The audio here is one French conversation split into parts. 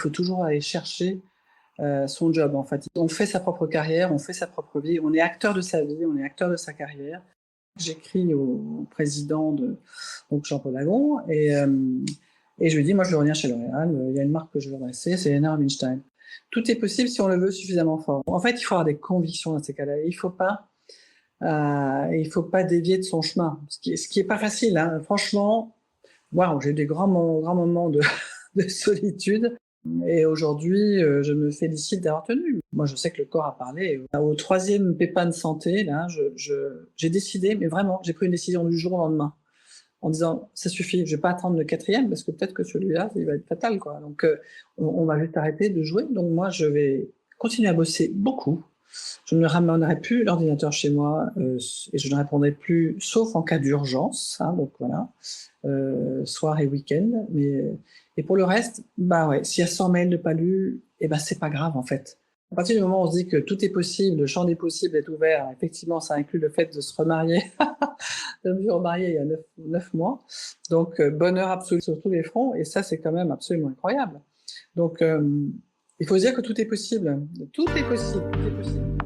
Il faut toujours aller chercher son job, en fait. On fait sa propre carrière, on fait sa propre vie, on est acteur de sa vie, on est acteur de sa carrière. J'écris au président donc Jean-Paul Agon et je lui dis, moi je veux revenir chez L'Oréal, il y a une marque que je veux rester, c'est Helena Rubinstein. Tout est possible si on le veut suffisamment fort. En fait, il faut avoir des convictions dans ces cas-là. Il faut pas dévier de son chemin, ce qui est pas facile, hein. Franchement, waouh, j'ai eu des grands moments de solitude. Et aujourd'hui, je me félicite d'avoir tenu. Moi, je sais que le corps a parlé. Au 3e pépin de santé, là, j'ai décidé, mais vraiment, j'ai pris une décision du jour au lendemain, en disant, ça suffit, je vais pas attendre le 4e, parce que peut-être que celui-là, il va être fatal, quoi. Donc, on va juste arrêter de jouer. Donc, moi, je vais continuer à bosser beaucoup. Je ne ramènerai plus l'ordinateur chez moi, et je ne répondrai plus, sauf en cas d'urgence, hein, donc voilà, soir et week-end. Et pour le reste, bah ouais, s'il y a 100 mails de pas lus, c'est pas grave, en fait. À partir du moment où on se dit que tout est possible, le champ des possibles est ouvert, effectivement, ça inclut le fait de se remarier. Je me suis remariée il y a 9 mois. Donc, bonheur absolu sur tous les fronts, et ça, c'est quand même absolument incroyable. Donc, il faut se dire que tout est possible. Tout est possible, tout est possible.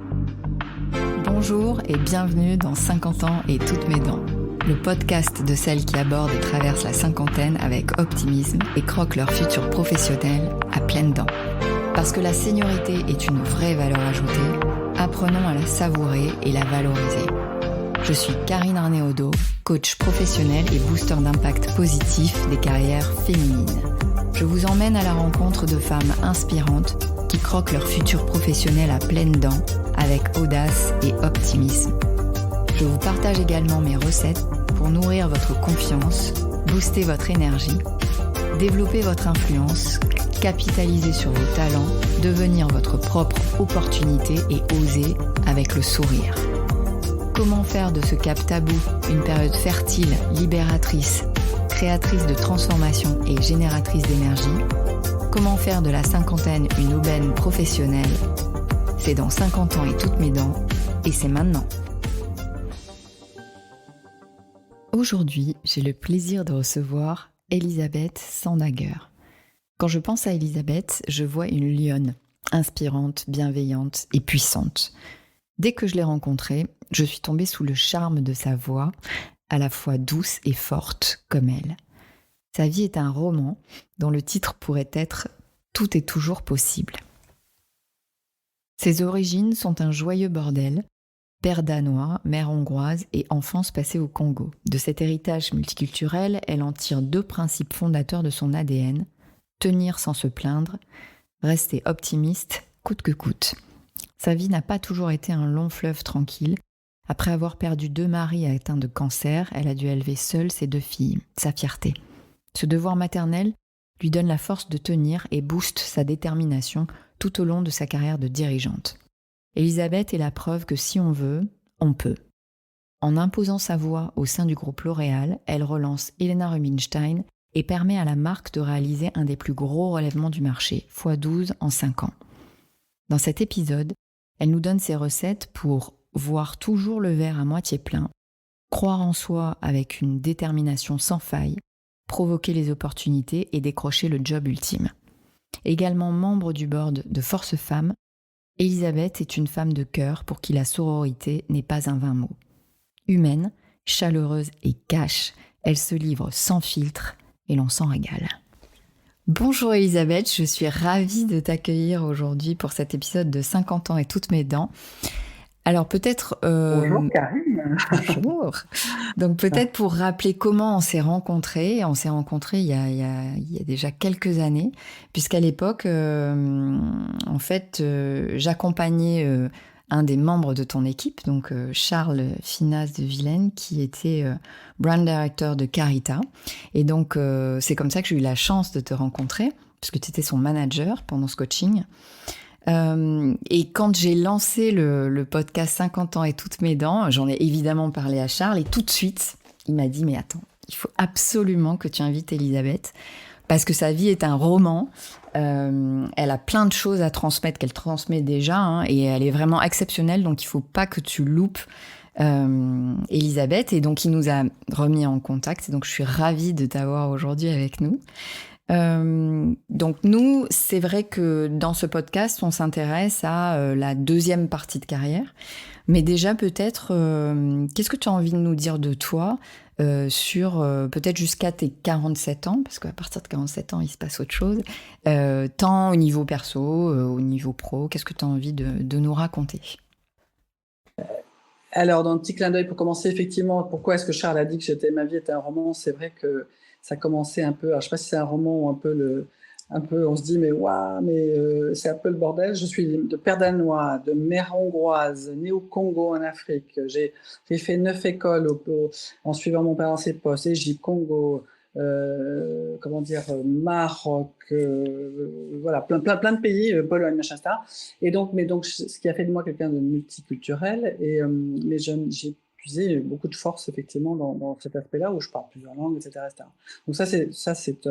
Bonjour et bienvenue dans 50 ans et toutes mes dents, le podcast de celles qui abordent et traversent la cinquantaine avec optimisme et croquent leur futur professionnel à pleines dents. Parce que la seniorité est une vraie valeur ajoutée, apprenons à la savourer et la valoriser. Je suis Karine Arnaud, coach professionnel et booster d'impact positif des carrières féminines. Je vous emmène à la rencontre de femmes inspirantes qui croquent leur futur professionnel à pleines dents avec audace et optimisme. Je vous partage également mes recettes pour nourrir votre confiance, booster votre énergie, développer votre influence, capitaliser sur vos talents, devenir votre propre opportunité et oser avec le sourire. Comment faire de ce cap tabou une période fertile, libératrice, créatrice de transformation et génératrice d'énergie? Comment faire de la cinquantaine une aubaine professionnelle? C'est dans 50 ans et toutes mes dents, et c'est maintenant. Aujourd'hui, j'ai le plaisir de recevoir Elisabeth Sandager. Quand je pense à Elisabeth, je vois une lionne, inspirante, bienveillante et puissante. Dès que je l'ai rencontrée, je suis tombée sous le charme de sa voix, à la fois douce et forte comme elle. Sa vie est un roman dont le titre pourrait être « Tout est toujours possible ». Ses origines sont un joyeux bordel, père danois, mère hongroise et enfance passée au Congo. De cet héritage multiculturel, elle en tire 2 principes fondateurs de son ADN, tenir sans se plaindre, rester optimiste coûte que coûte. Sa vie n'a pas toujours été un long fleuve tranquille. Après avoir perdu 2 maris atteints de cancer, elle a dû élever seule ses 2 filles, sa fierté. Ce devoir maternel lui donne la force de tenir et booste sa détermination tout au long de sa carrière de dirigeante. Elisabeth est la preuve que si on veut, on peut. En imposant sa voix au sein du groupe L'Oréal, elle relance Helena Rubinstein et permet à la marque de réaliser un des plus gros relèvements du marché, x12 en 5 ans. Dans cet épisode, elle nous donne ses recettes pour voir toujours le verre à moitié plein, croire en soi avec une détermination sans faille, provoquer les opportunités et décrocher le job ultime. Également membre du board de Force Femmes, Elisabeth est une femme de cœur pour qui la sororité n'est pas un vain mot. Humaine, chaleureuse et cash, elle se livre sans filtre et l'on s'en régale. Bonjour Elisabeth, je suis ravie de t'accueillir aujourd'hui pour cet épisode de 50 ans et toutes mes dents. Alors peut-être... Bonjour Karine. Bonjour. Donc peut-être pour rappeler comment on s'est rencontrés. On s'est rencontrés il y a déjà quelques années, puisqu'à l'époque, en fait, j'accompagnais un des membres de ton équipe, donc Charles Finas de Vilaine, qui était brand director de Carita. Et donc c'est comme ça que j'ai eu la chance de te rencontrer, puisque tu étais son manager pendant ce coaching. Et quand j'ai lancé le podcast 50 ans et toutes mes dents, j'en ai évidemment parlé à Charles et tout de suite, il m'a dit « Mais attends, il faut absolument que tu invites Elisabeth parce que sa vie est un roman. Elle a plein de choses à transmettre qu'elle transmet déjà et elle est vraiment exceptionnelle, donc il ne faut pas que tu loupes Elisabeth. » Et donc, il nous a remis en contact. Et donc, je suis ravie de t'avoir aujourd'hui avec nous. Donc nous, c'est vrai que dans ce podcast, on s'intéresse à la deuxième partie de carrière. Mais déjà, peut-être, qu'est-ce que tu as envie de nous dire de toi sur peut-être jusqu'à tes 47 ans, parce qu'à partir de 47 ans, il se passe autre chose, tant au niveau perso, au niveau pro, qu'est-ce que tu as envie de nous raconter? Alors, dans le petit clin d'œil, pour commencer, effectivement, pourquoi est-ce que Charles a dit que Ma vie était un roman? C'est vrai que ça commençait un peu, alors je sais pas si c'est un roman ou un peu, on se dit, mais waouh, mais c'est un peu le bordel. Je suis de père danois, de mère hongroise, née au Congo, en Afrique. J'ai fait 9 écoles en suivant mon père dans ses postes, Égypte, Congo, comment dire, Maroc, voilà, plein de pays, Pologne, machin, etc. Et donc, ce qui a fait de moi quelqu'un de multiculturel, mais j'ai puisé beaucoup de force effectivement dans cet aspect-là où je parle plusieurs langues, etc., etc. Donc c'est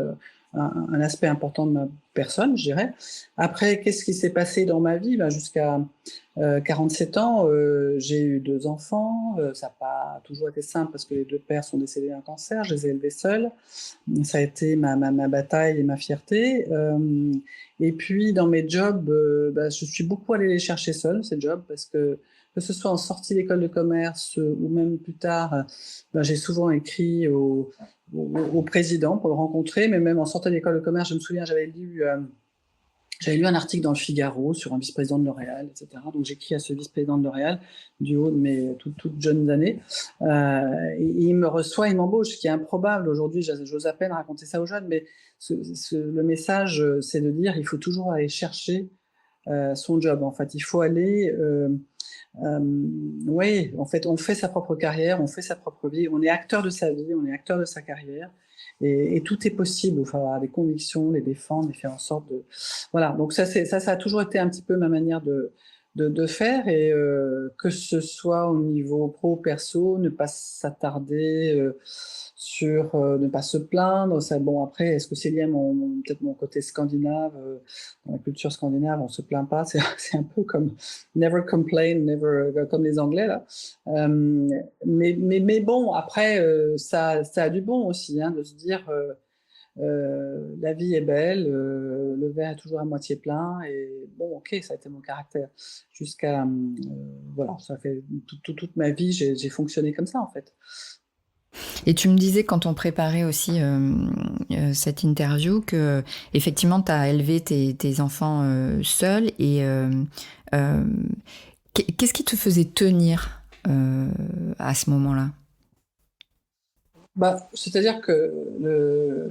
un aspect important de ma personne, je dirais. Après, qu'est-ce qui s'est passé dans ma vie? Ben, jusqu'à 47 ans, j'ai eu 2 enfants. Ça n'a pas toujours été simple parce que les 2 pères sont décédés d'un cancer. Je les ai élevés seuls. Ça a été ma bataille et ma fierté. Et puis, dans mes jobs, je suis beaucoup allée les chercher seule, ces jobs, parce que ce soit en sortie d'école de commerce ou même plus tard, j'ai souvent écrit au président pour le rencontrer, mais même en sortant d'école de commerce, je me souviens, j'avais lu un article dans le Figaro sur un vice-président de L'Oréal, etc. Donc j'écris à ce vice-président de L'Oréal du haut de mes toutes jeunes années. Et il me reçoit, il m'embauche, ce qui est improbable aujourd'hui. J'ose à peine raconter ça aux jeunes, mais le message, c'est de dire il faut toujours aller chercher son job. En fait, il faut aller... oui, en fait, on fait sa propre carrière, on fait sa propre vie, on est acteur de sa vie, on est acteur de sa carrière, et tout est possible. Il faut avoir des convictions, les défendre, et faire en sorte de... Voilà, donc ça a toujours été un petit peu ma manière de faire, et que ce soit au niveau pro-perso, ne pas s'attarder sur ne pas se plaindre. Ça, bon, après, est-ce que c'est lié à peut-être mon côté scandinave, dans la culture scandinave, on se plaint pas, c'est un peu comme never complain, never, comme les Anglais, là. Mais bon, après, ça a du bon aussi, hein, de se dire... la vie est belle, le verre est toujours à moitié plein, et bon, ok, ça a été mon caractère. Jusqu'à, voilà, ça fait toute ma vie, j'ai fonctionné comme ça, en fait. Et tu me disais quand on préparait aussi cette interview que effectivement tu as élevé tes enfants seuls, et qu'est-ce qui te faisait tenir à ce moment-là? C'est-à-dire que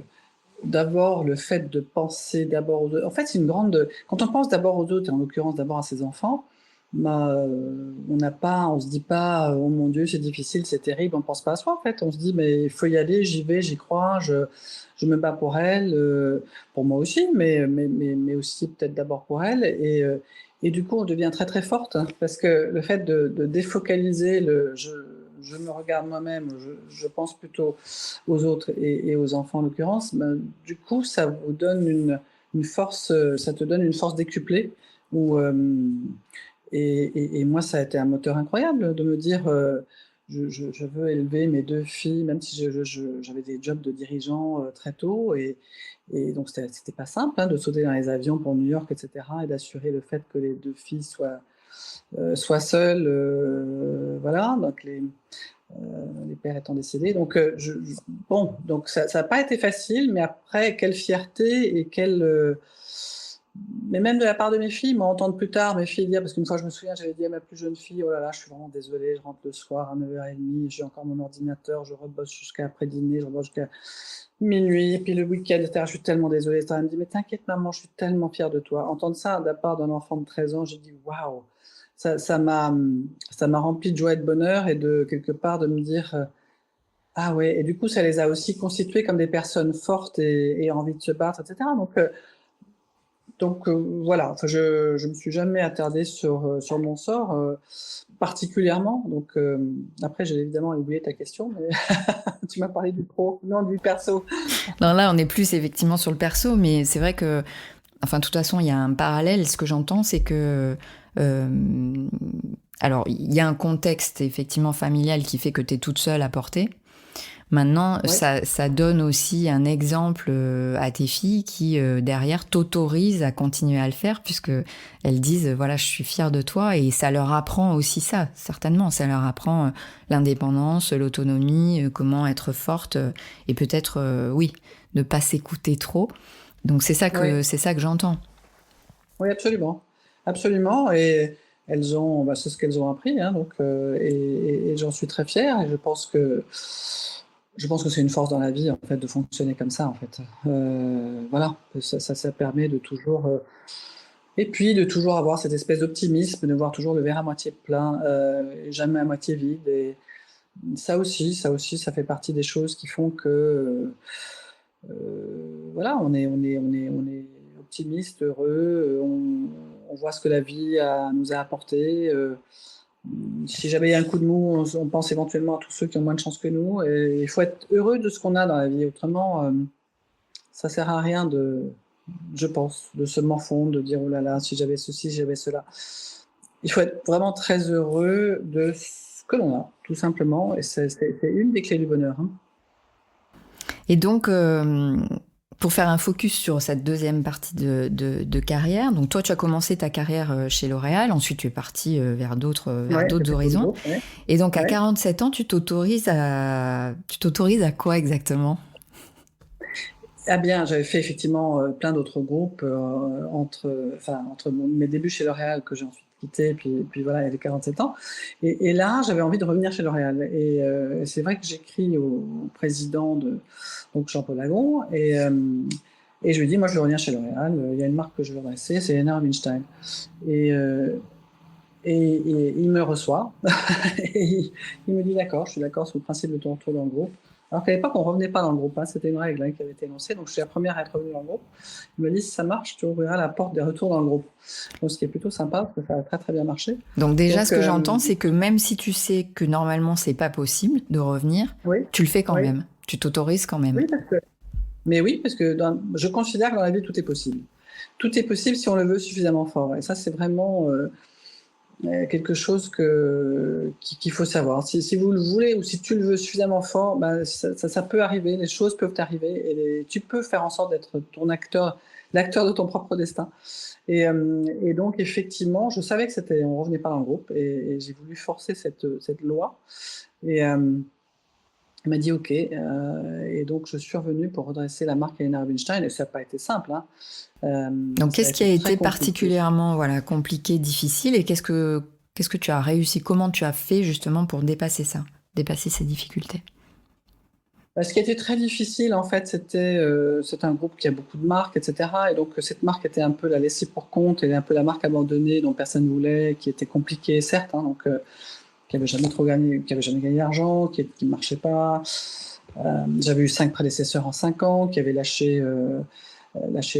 d'abord, le fait de penser d'abord aux autres. En fait, c'est une grande. Quand on pense d'abord aux autres, et en l'occurrence d'abord à ses enfants, on se dit pas, oh mon Dieu, c'est difficile, c'est terrible. On pense pas à soi, en fait. On se dit, mais il faut y aller, j'y vais, j'y crois, je me bats pour elle, pour moi aussi, mais aussi peut-être d'abord pour elle. Et du coup, on devient très très forte, hein, parce que le fait de défocaliser je me regarde moi-même, je pense plutôt aux autres et aux enfants en l'occurrence, du coup, ça vous donne une force, ça te donne une force décuplée. Et moi, ça a été un moteur incroyable de me dire, je veux élever mes 2 filles, même si j'avais des jobs de dirigeant très tôt, et donc c'était pas simple, hein, de sauter dans les avions pour New York, etc., et d'assurer le fait que les 2 filles soient seules, voilà, donc les pères étant décédés. Donc, bon, donc ça n'a pas été facile, mais après, quelle fierté et mais même de la part de mes filles, m'entendre plus tard mes filles dire, parce qu'une fois je me souviens, j'avais dit à ma plus jeune fille, oh là là, je suis vraiment désolée, je rentre le soir à 9h30, j'ai encore mon ordinateur, je rebosse jusqu'à après dîner, je rebosse jusqu'à minuit, et puis le week-end, etc. Je suis tellement désolée, etc. Elle me dit, mais t'inquiète maman, je suis tellement fière de toi. Entendre ça de la part d'un enfant de 13 ans, j'ai dit, waouh, ça m'a rempli de joie et de bonheur, et de quelque part de me dire, ah ouais, et du coup ça les a aussi constituées comme des personnes fortes et envie de se battre, etc. Donc voilà, enfin, je me suis jamais attardée sur mon sort particulièrement. Donc après, j'ai évidemment oublié ta question, mais tu m'as parlé du pro, non du perso. Non, là, on est plus effectivement sur le perso, mais c'est vrai que, enfin, de toute façon, il y a un parallèle. Ce que j'entends, c'est que, alors, il y a un contexte effectivement familial qui fait que tu es toute seule à porter. Maintenant, Oui, ça donne aussi un exemple à tes filles qui, derrière, t'autorisent à continuer à le faire puisque elles disent, voilà, je suis fière de toi et ça leur apprend aussi ça, certainement. Ça leur apprend l'indépendance, l'autonomie, comment être forte et peut-être, oui, ne pas s'écouter trop. Donc oui, c'est ça que j'entends. oui, absolument. Absolument. Et elles ont, bah, c'est ce qu'elles ont appris, hein, donc, et j'en suis très fière. Et je pense que c'est une force dans la vie, en fait, de fonctionner comme ça, en fait. Voilà, ça permet de toujours, et puis de toujours avoir cette espèce d'optimisme, de voir toujours le verre à moitié plein, et jamais à moitié vide. Et ça fait partie des choses qui font que, voilà, on est optimiste, heureux, on voit ce que la vie nous a apporté. Si jamais il y a un coup de mou, on pense éventuellement à tous ceux qui ont moins de chance que nous. Et il faut être heureux de ce qu'on a dans la vie. Autrement, ça sert à rien je pense, de se morfondre, de dire oh là là, si j'avais ceci, si j'avais cela. Il faut être vraiment très heureux de ce que l'on a, tout simplement. Et c'est une des clés du bonheur, hein. Et donc, pour faire un focus sur cette deuxième partie de carrière, donc toi, tu as commencé ta carrière chez L'Oréal, ensuite tu es parti vers Ouais, j'ai d'autres fait tout le horizons. groupe, ouais. Et donc, à Ouais. 47 ans, tu t'autorises à quoi exactement? Ah bien, j'avais fait effectivement plein d'autres groupes entre mes débuts chez L'Oréal que j'ai ensuite quitté, puis voilà, il y avait 47 ans. Et là, j'avais envie de revenir chez L'Oréal. Et c'est vrai que j'écris au président donc Jean-Paul Agon, et je lui dis, moi je veux revenir chez L'Oréal, il y a une marque que je veux dresser, c'est Hénin Rubinstein. Et, euh, et il me reçoit, et il me dit d'accord, je suis d'accord sur le principe de ton retour dans le groupe. Alors qu'à l'époque, on ne revenait pas dans le groupe, hein, c'était une règle qui avait été énoncée, donc je suis la première à être revenue dans le groupe. Il me dit si ça marche, tu ouvriras la porte des retours dans le groupe. Donc, ce qui est plutôt sympa, parce que ça a très très bien marché. Donc déjà, Donc, ce que j'entends, c'est que même si tu sais que normalement, c'est pas possible de revenir, oui, tu le fais quand oui, même. Tu t'autorises quand même. oui, parce que je considère que dans la vie, tout est possible. Tout est possible si on le veut suffisamment fort. Et ça, c'est vraiment quelque chose qu'il faut savoir. Si vous le voulez ou si tu le veux suffisamment fort, ben, ça peut arriver, les choses peuvent arriver et tu peux faire en sorte d'être l'acteur de ton propre destin. Et donc, effectivement, je savais que on revenait pas dans le groupe et j'ai voulu forcer cette loi. Et il m'a dit OK. Et donc, je suis revenu pour redresser la marque Helena Rubinstein et ça n'a pas été simple, hein. Donc Ça a qu'est-ce qui a été très été compliqué. particulièrement compliqué, difficile et qu'est-ce que tu as réussi? Comment tu as fait justement pour dépasser ça, dépasser ces difficultés? Ce qui a été très difficile, en fait, c'est un groupe qui a beaucoup de marques, etc. Et donc, cette marque était un peu la laissée pour compte et un peu la marque abandonnée dont personne ne voulait, qui était compliquée, certes, hein, donc, qui avait jamais trop gagné, qui avait jamais gagné d'argent, qui ne marchait pas. J'avais eu 5 prédécesseurs en 5 ans qui avaient lâché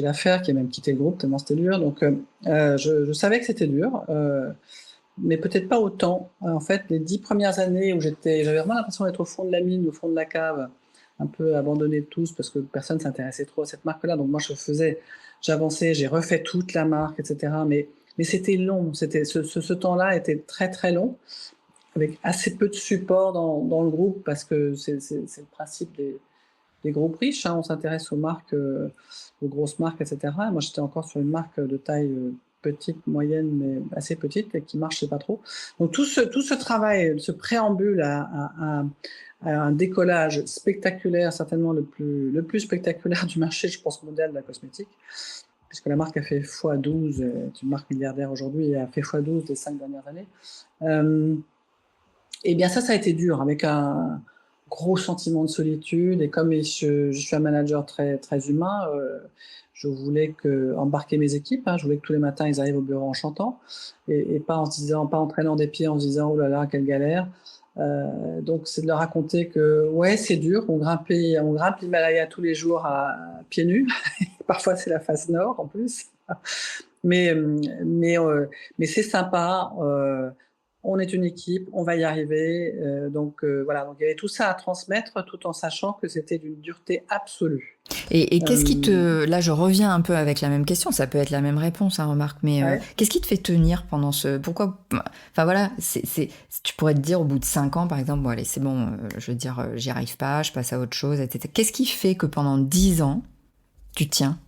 l'affaire, qui avaient même quitté le groupe tellement c'était dur. Donc, je savais que c'était dur, mais peut-être pas autant. En fait, les 10 premières années où j'avais vraiment l'impression d'être au fond de la mine, au fond de la cave, un peu abandonné de tous parce que personne s'intéressait trop à cette marque-là. Donc moi, j'avançais, j'ai refait toute la marque, etc. Mais c'était long. Ce temps-là était très très long, avec assez peu de support dans le groupe parce que c'est le principe des groupes riches, hein. On s'intéresse aux marques, aux grosses marques, etc. Et moi, j'étais encore sur une marque de taille petite, moyenne, mais assez petite et qui marchait pas trop. Donc tout ce travail, ce préambule à un décollage spectaculaire, certainement le plus spectaculaire du marché, je pense, mondial de la cosmétique, puisque la marque a fait x12, c'est une marque milliardaire aujourd'hui et a fait x12 les 5 dernières années. Et bien ça a été dur, avec un gros sentiment de solitude. Et comme je suis un manager très, très humain, je voulais embarquer mes équipes, hein. Je voulais que tous les matins, ils arrivent au bureau en chantant et pas pas en traînant des pieds, en se disant, oh là là, quelle galère. Donc, c'est de leur raconter que, ouais, c'est dur, on grimpe l'Himalaya tous les jours à pieds nus. Parfois, c'est la face nord, en plus. Mais, mais, euh, mais c'est sympa. on est une équipe, on va y arriver. Donc voilà, donc il y avait tout ça à transmettre tout en sachant que c'était d'une dureté absolue. Et qu'est-ce qui Euh, te... Là, je reviens un peu avec la même question, ça peut être la même réponse, hein, remarque, mais ouais. qu'est-ce qui te fait tenir pendant ce... Pourquoi... Enfin voilà, tu pourrais te dire au bout de 5 ans, par exemple, bon allez, c'est bon, je veux dire, j'y arrive pas, je passe à autre chose, etc. Qu'est-ce qui fait que pendant 10 ans, tu tiens?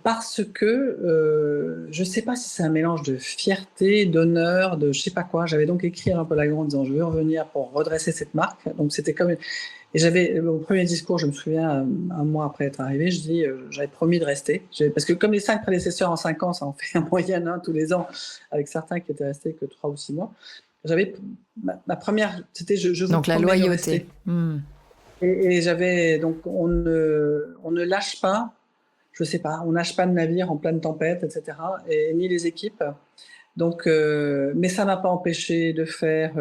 Parce que je ne sais pas si c'est un mélange de fierté, d'honneur, de je sais pas quoi. J'avais donc écrit un peu la grande en disant je veux revenir pour redresser cette marque. Donc c'était comme et j'avais au premier discours, je me souviens un mois après être arrivé, je dis j'avais promis de rester. Parce que comme les 5 prédécesseurs en 5 ans, ça en fait en moyenne tous les ans, avec certains qui étaient restés que 3 ou 6 mois. J'avais ma première, c'était je vous Donc la promets de loyauté. rester. Et j'avais donc on ne lâche pas. Je sais pas, on nage pas de navire en pleine tempête, etc. Et ni les équipes. Donc, mais ça m'a pas empêché de faire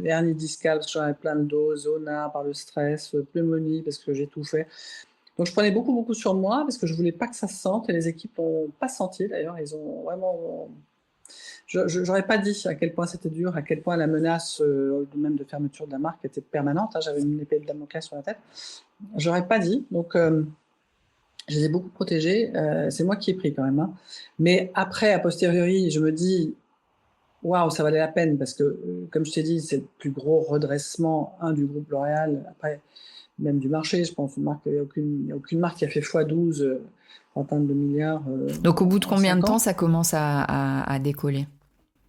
hernie discale parce que j'en avais plein le dos, zona par le stress, pneumonie parce que j'ai tout fait. Donc je prenais beaucoup sur moi parce que je voulais pas que ça se sente et les équipes n'ont pas senti d'ailleurs. Ils ont vraiment. J'aurais pas dit à quel point c'était dur, à quel point la menace même de fermeture de la marque était permanente. Hein, j'avais une épée de Damoclès sur la tête. J'aurais pas dit. Donc je les ai beaucoup protégés. C'est moi qui ai pris quand même. Hein. Mais après, a posteriori, je me dis, waouh, ça valait la peine parce que, comme je t'ai dit, c'est le plus gros redressement du groupe L'Oréal, après même du marché. Je pense il n'y a aucune marque qui a fait x12 atteindre 2 milliards Donc au bout de en combien de 5 temps ans. ça commence à décoller?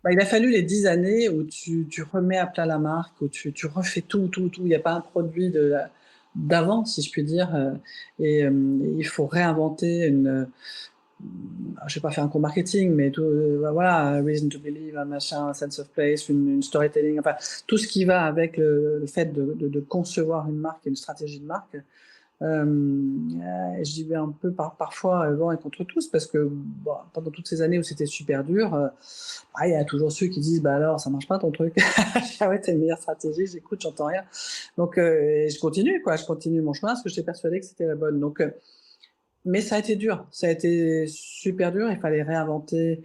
Bah, il a fallu les 10 années où tu remets à plat la marque, où tu refais tout. Il n'y a pas un produit d'avant, si je puis dire. Il faut réinventer je sais pas faire un cours marketing, mais tout, voilà, reason to believe, un machin, un sense of place, une storytelling, enfin, tout ce qui va avec le fait de concevoir une marque et une stratégie de marque. J'y vais un peu parfois vent et contre tous parce que bon, pendant toutes ces années où c'était super dur, il y a toujours ceux qui disent bah alors ça marche pas ton truc. Ah ouais, t'as une meilleure stratégie, j'écoute, j'entends rien. Donc je continue mon chemin parce que j'étais persuadée que c'était la bonne. Donc mais ça a été dur, ça a été super dur. Il fallait réinventer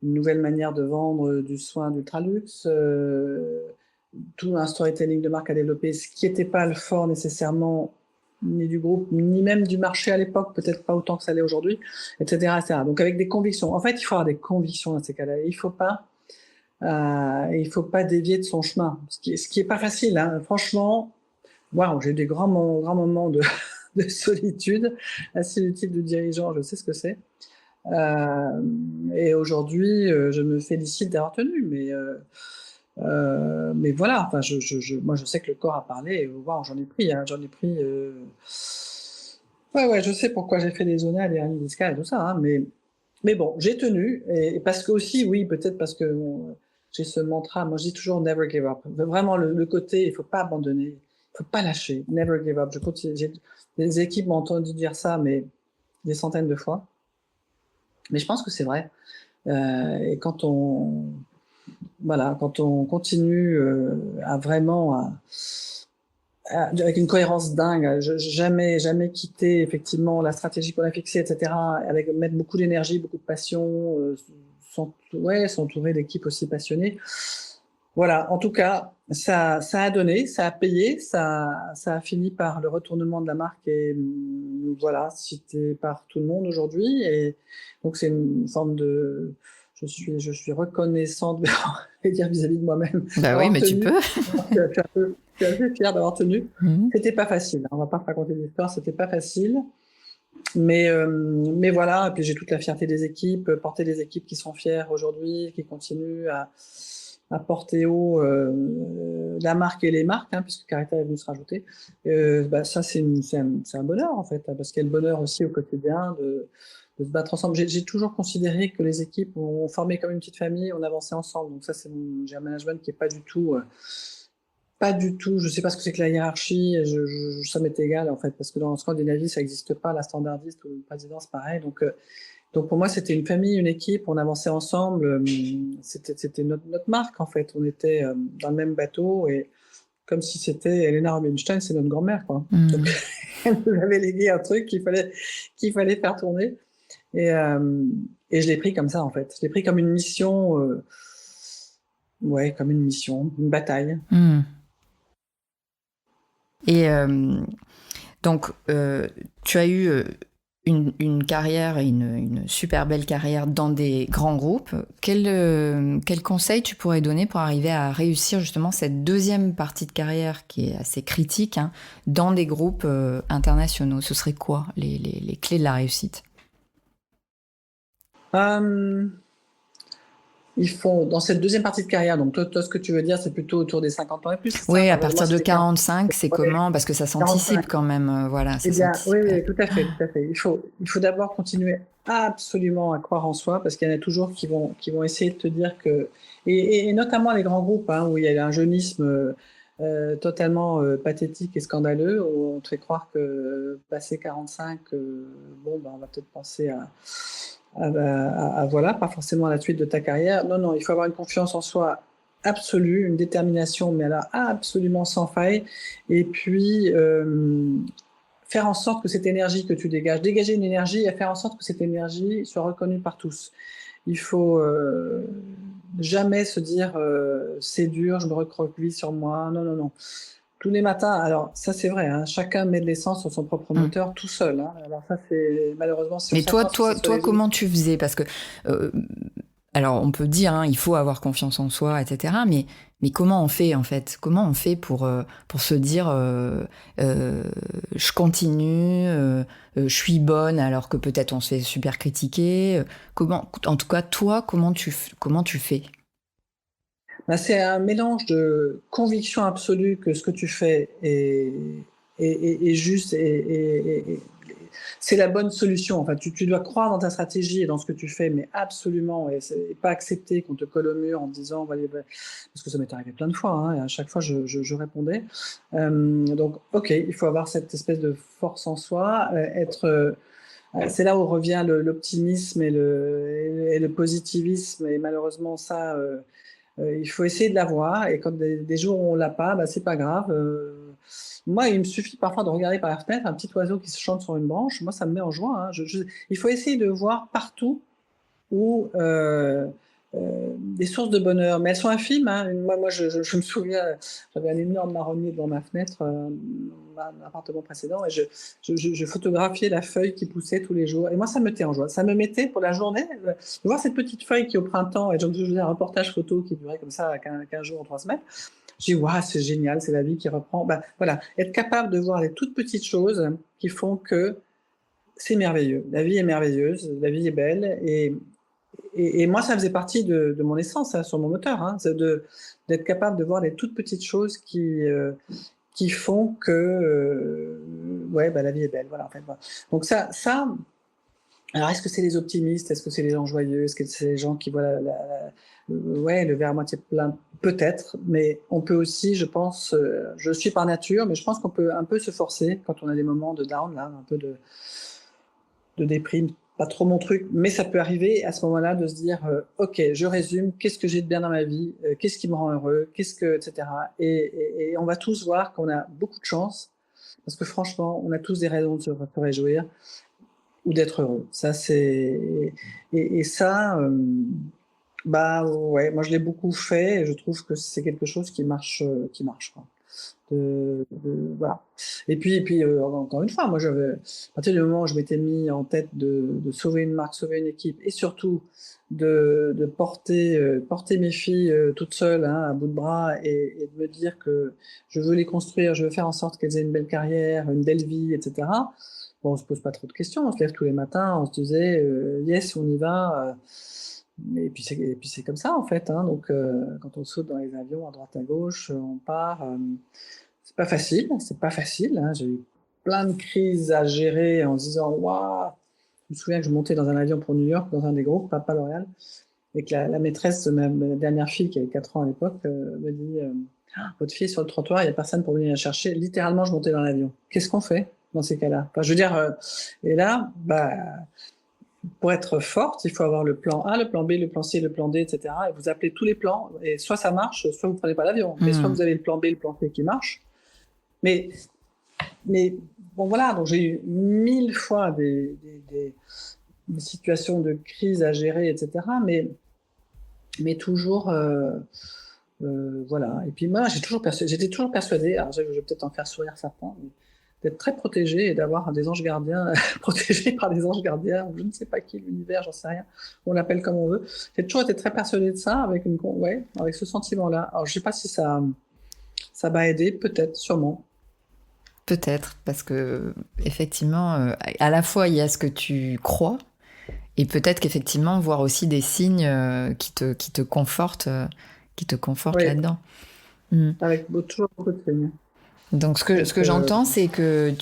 une nouvelle manière de vendre du soin d'ultraluxe, tout un storytelling de marque à développer, ce qui n'était pas le fort nécessairement ni du groupe, ni même du marché à l'époque, peut-être pas autant que ça l'est aujourd'hui, etc., etc. Donc avec des convictions. En fait, il faut avoir des convictions dans ces cas-là. Il faut pas dévier de son chemin, ce qui est pas facile. Hein. Franchement, waouh, j'ai eu des grands moments de solitude. La solitude du dirigeant, je sais ce que c'est. Et aujourd'hui, je me félicite d'avoir tenu, mais voilà. Enfin, moi, je sais que le corps a parlé. Et, wow, j'en ai pris, hein, j'en ai pris. Ouais, je sais pourquoi j'ai fait des zonales, des hernies discales et tout ça, hein, mais bon, j'ai tenu et parce que aussi, oui, peut-être parce que j'ai ce mantra. Moi, je dis toujours never give up. Vraiment, le côté, il faut pas abandonner, il faut pas lâcher, never give up. Je continue. Les équipes m'ont entendu dire ça, mais des centaines de fois. Mais je pense que c'est vrai. Et quand on continue à vraiment avec une cohérence dingue, jamais quitter effectivement la stratégie qu'on a fixée, etc. Avec mettre beaucoup d'énergie, beaucoup de passion, s'entourer d'équipes aussi passionnées. Voilà, en tout cas, ça a donné, ça a payé, ça a fini par le retournement de la marque et voilà, cité par tout le monde aujourd'hui. Et donc c'est une forme de, je suis reconnaissante, je vais dire vis-à-vis de moi-même, Bah oui, d'avoir mais tu tenu. peux. Je suis assez fière d'avoir tenu. Mhm. C'était pas facile. On va pas raconter l'histoire, c'était pas facile. Mais voilà, et puis j'ai toute la fierté des équipes, porter des équipes qui sont fières aujourd'hui, qui continuent à porter haut la marque et les marques, hein, puisque Carita est venue se rajouter. Bah, ça, c'est un bonheur, en fait, parce qu'il y a le bonheur aussi au quotidien de se battre ensemble. J'ai toujours considéré que les équipes ont formé comme une petite famille, on avançait ensemble. Donc ça, j'ai un management qui est pas du tout, je sais pas ce que c'est que la hiérarchie, ça m'est égal en fait, parce que dans Scandinavie, ça n'existe pas, la standardiste ou le président, c'est pareil. Donc pour moi, c'était une famille, une équipe, on avançait ensemble, c'était notre marque en fait, on était dans le même bateau et comme si c'était Helena Rubinstein, c'est notre grand-mère quoi. Donc elle nous avait légué un truc qu'il fallait faire tourner et je l'ai pris comme ça en fait, je l'ai pris comme une mission. ouais, comme une mission, une bataille. Mmh. Et donc, tu as eu une carrière, une super belle carrière dans des grands groupes. Quel conseil tu pourrais donner pour arriver à réussir justement cette deuxième partie de carrière qui est assez critique, hein, dans des groupes internationaux? Ce serait quoi les clés de la réussite? Euh, Il faut, dans cette deuxième partie de carrière, donc toi, ce que tu veux dire, c'est plutôt autour des 50 ans et plus, c'est ça? Oui, à Moi, partir de c'était 40, 45, c'est ouais, comment? Parce que ça 45. s'anticipe quand même, voilà, Eh ça bien, oui, s'anticipe. oui, tout à fait, tout à fait. Il faut d'abord continuer absolument à croire en soi, parce qu'il y en a toujours qui vont essayer de te dire que, et notamment les grands groupes, hein, où il y a un jeunisme totalement pathétique et scandaleux, où on te fait croire que passé 45, bon, ben, on va peut-être penser voilà, pas forcément à la suite de ta carrière. Non, non, il faut avoir une confiance en soi absolue, une détermination, mais là, absolument sans faille. Et puis, faire en sorte que cette énergie que tu dégager une énergie et faire en sorte que cette énergie soit reconnue par tous. Il faut jamais se dire c'est dur, je me recroqueville sur moi. Non, non, non. Tous les matins, alors ça c'est vrai, hein, chacun met de l'essence sur son propre Mm. moteur tout seul. Hein. Alors ça c'est malheureusement si on Mais s'attend à ce que ça soit toi, les autres. comment tu faisais? Parce que, euh, alors, on peut dire, hein, il faut avoir confiance en soi, etc. Mais comment on fait, en fait? Comment on fait pour se dire, je continue, je suis bonne, alors que peut-être on se fait super critiquer. Comment, en tout cas, toi, comment tu fais? Ben, c'est un mélange de conviction absolue que ce que tu fais est juste et c'est la bonne solution. Enfin, tu dois croire dans ta stratégie et dans ce que tu fais, mais absolument, et pas accepter qu'on te colle au mur en te disant, parce que ça m'est arrivé plein de fois, hein, et à chaque fois je répondais. Donc, ok, il faut avoir cette espèce de force en soi, c'est là où revient l'optimisme et le positivisme, et malheureusement ça. Il faut essayer de l'avoir, et quand des jours où on l'a pas, bah, c'est pas grave. Moi, il me suffit parfois de regarder par la fenêtre un petit oiseau qui se chante sur une branche. Moi, ça me met en joie. Hein. Il faut essayer de voir partout où des sources de bonheur, mais elles sont infimes. Hein. Moi je me souviens, j'avais un énorme marronnier devant ma fenêtre, mon appartement précédent, et je photographiais la feuille qui poussait tous les jours. Et moi, ça me mettait en joie. Ça me mettait pour la journée, de voir cette petite feuille qui, au printemps, et je faisais un reportage photo qui durait comme ça 15 jours ou 3 semaines. J'ai dit, waouh, c'est génial, c'est la vie qui reprend. Ben, voilà, être capable de voir les toutes petites choses qui font que c'est merveilleux. La vie est merveilleuse, la vie est belle, et moi, ça faisait partie de mon essence, hein, sur mon moteur, hein, d'être capable de voir les toutes petites choses qui font que ouais, bah, la vie est belle. Voilà, en fait, voilà. Donc alors est-ce que c'est les optimistes? Est-ce que c'est les gens joyeux? Est-ce que c'est les gens qui voient ouais, le verre à moitié plein? Peut-être, mais on peut aussi, je pense, je suis par nature, mais je pense qu'on peut un peu se forcer quand on a des moments de down, là, un peu de déprime, pas trop mon truc, mais ça peut arriver à ce moment-là de se dire ok, je résume, qu'est-ce que j'ai de bien dans ma vie, qu'est-ce qui me rend heureux, etc. Et on va tous voir qu'on a beaucoup de chance, parce que franchement, on a tous des raisons de se réjouir ou d'être heureux. Ça, et ça, bah ouais, moi je l'ai beaucoup fait, et je trouve que c'est quelque chose qui marche, quoi. Voilà. Et puis encore une fois, moi, à partir du moment où je m'étais mis en tête de sauver une marque, sauver une équipe, et surtout de porter mes filles toutes seules, hein, à bout de bras, et de me dire que je veux les construire, je veux faire en sorte qu'elles aient une belle carrière, une belle vie, etc. Bon, on se pose pas trop de questions, on se lève tous les matins, on se disait yes, on y va. Et puis c'est comme ça en fait. Hein. Donc quand on saute dans les avions à droite à gauche, on part. C'est pas facile, c'est pas facile. Hein. J'ai eu plein de crises à gérer en se disant waouh. Je me souviens que je montais dans un avion pour New York, dans un des groupes, pas L'Oréal, et que la maîtresse de ma dernière fille, qui avait 4 ans à l'époque, me dit votre fille est sur le trottoir, il n'y a personne pour venir la chercher. Littéralement, je montais dans l'avion. Qu'est-ce qu'on fait dans ces cas-là? Enfin, je veux dire, et là, bah, pour être forte, il faut avoir le plan A, le plan B, le plan C, le plan D, etc. Et vous appelez tous les plans, et soit ça marche, soit vous ne prenez pas l'avion. Mais soit vous avez le plan B, le plan C qui marche. Mais bon, voilà, donc j'ai eu 1000 fois des situations de crise à gérer, etc. Mais toujours Voilà. Et puis moi, j'étais toujours persuadée, alors je vais peut-être en faire sourire certains, mais d'être très protégée et d'avoir des anges gardiens, protégée par des anges gardiens, ou je ne sais pas qui, l'univers, j'en sais rien, on l'appelle comme on veut. J'ai toujours été très persuadée de ça, avec ce sentiment-là. Alors je ne sais pas si ça m'a aidé, peut-être, sûrement. Peut-être, parce que effectivement, à la fois il y a ce que tu crois, et peut-être qu'effectivement voir aussi des signes qui te confortent Oui, là-dedans. Mm. avec toujours beaucoup de signes. Donc ce Donc, que j'entends, c'est que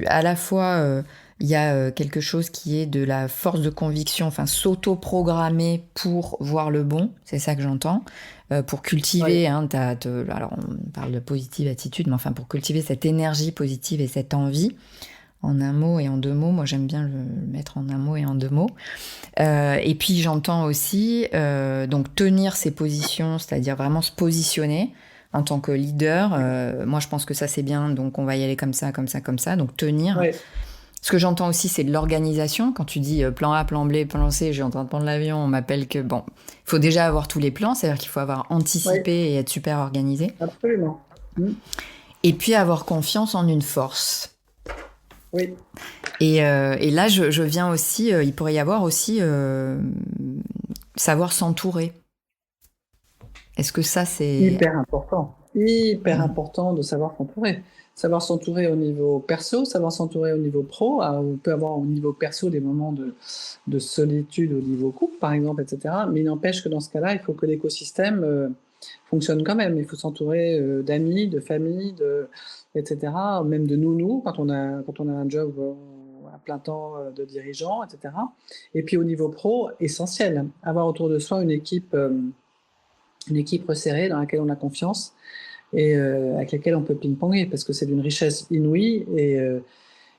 à la fois, il y a quelque chose qui est de la force de conviction, enfin s'auto-programmer pour voir le bon, c'est ça que j'entends, pour ouais, cultiver, hein, alors on parle de positive attitude, mais enfin pour cultiver cette énergie positive et cette envie, en un mot et en deux mots, moi j'aime bien le mettre en un mot et en deux mots. Et puis j'entends aussi donc tenir ses positions, c'est-à-dire vraiment se positionner en tant que leader. Moi je pense que ça c'est bien, donc on va y aller comme ça, comme ça, comme ça. Donc tenir. ouais, Ce que j'entends aussi c'est de l'organisation. Quand tu dis plan A, plan B, plan C, j'ai en train de prendre l'avion, on m'appelle que bon, il faut déjà avoir tous les plans, c'est-à-dire qu'il faut avoir ouais, anticipé et être super organisé. absolument. Et puis avoir confiance en une force. Oui, Et là, je viens aussi, il pourrait y avoir aussi savoir s'entourer. Est-ce que ça, c'est... hyper Mm. important de savoir s'entourer. Savoir s'entourer au niveau perso, savoir s'entourer au niveau pro. Alors, on peut avoir au niveau perso des moments de solitude au niveau couple, par exemple, etc. Mais il n'empêche que dans ce cas-là, il faut que l'écosystème fonctionne quand même. Il faut s'entourer d'amis, de famille, etc. Même de nounous quand on a un job à plein temps de dirigeant, etc. Et puis au niveau pro, essentiel, avoir autour de soi une équipe resserrée dans laquelle on a confiance et avec laquelle on peut ping-ponger parce que c'est d'une richesse inouïe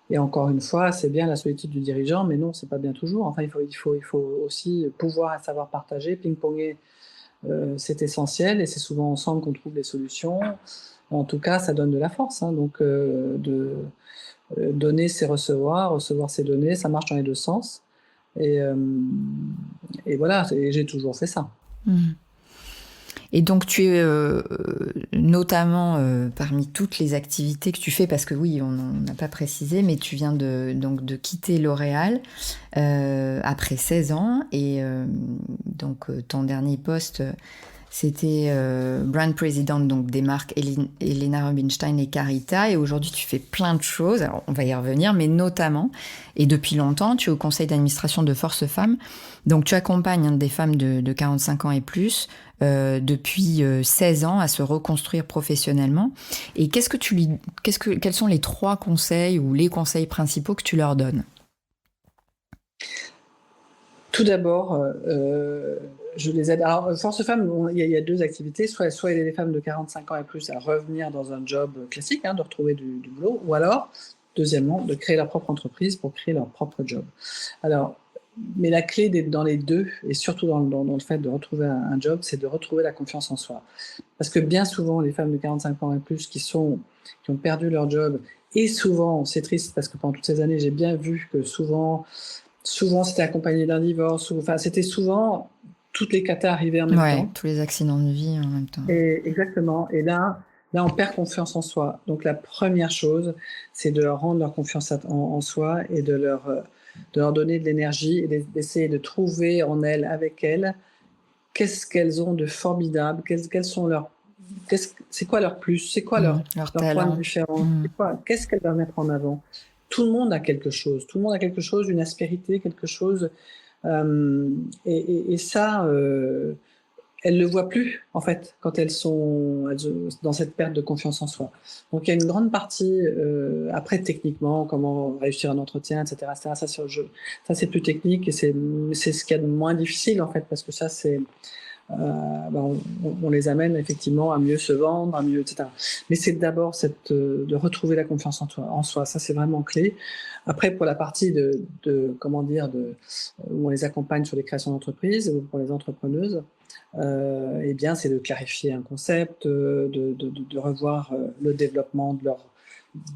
et encore une fois, c'est bien la solitude du dirigeant, mais non, c'est pas bien toujours. Enfin, il faut aussi pouvoir savoir partager, ping-ponger, c'est essentiel et c'est souvent ensemble qu'on trouve les solutions. En tout cas, ça donne de la force. Hein, donc, donner, c'est recevoir, recevoir, c'est donner, ça marche dans les deux sens. Et, euh, et voilà, j'ai toujours fait ça. Mm. Et donc, tu es notamment parmi toutes les activités que tu fais, parce que oui, on n'a pas précisé, mais tu viens donc, de quitter L'Oréal après 16 ans. Et donc, ton dernier poste, c'était brand president donc, des marques Helena Rubinstein et Carita. Et aujourd'hui, tu fais plein de choses. Alors, on va y revenir, mais notamment, et depuis longtemps, tu es au conseil d'administration de Force Femmes. Donc, tu accompagnes des femmes de 45 ans et plus depuis 16 ans à se reconstruire professionnellement. Et quels sont les 3 conseils ou les conseils principaux que tu leur donnes? Tout d'abord, je les aide. Alors, Force Femmes, il y a deux activités. Soit aider les femmes de 45 ans et plus à revenir dans un job classique, hein, de retrouver du boulot, ou alors, deuxièmement, de créer leur propre entreprise pour créer leur propre job. Alors, mais la clé dans les deux, et surtout dans le fait de retrouver un job, c'est de retrouver la confiance en soi. Parce que bien souvent, les femmes de 45 ans et plus qui ont perdu leur job, et souvent, c'est triste parce que pendant toutes ces années, j'ai bien vu que souvent c'était accompagné d'un divorce, enfin c'était souvent toutes les catas arrivaient en même Ouais, temps. tous les accidents de vie en même temps. Et exactement. Et là, on perd confiance en soi. Donc la première chose, c'est de leur rendre leur confiance en soi et de leur donner de l'énergie et d'essayer de trouver en elles, avec elles, qu'est-ce qu'elles ont de formidable, quels sont c'est quoi leur plus, c'est quoi Leur leur point de talent. différence, qu'est-ce qu'elles doivent mettre en avant. Tout le monde a quelque chose, une aspérité, quelque chose, euh, et ça, elles ne le voient plus, en fait, quand elles sont dans cette perte de confiance en soi. Donc il y a une grande partie, après techniquement, comment réussir un entretien, etc. Ça c'est plus technique et c'est ce qu'il y a de moins difficile, en fait, parce que ça, on les amène effectivement à mieux se vendre, à mieux, etc. Mais c'est d'abord de retrouver la confiance en soi. Ça, c'est vraiment clé. Après, pour la partie comment dire, où on les accompagne sur les créations d'entreprises ou pour les entrepreneuses, eh bien, c'est de clarifier un concept, de revoir le développement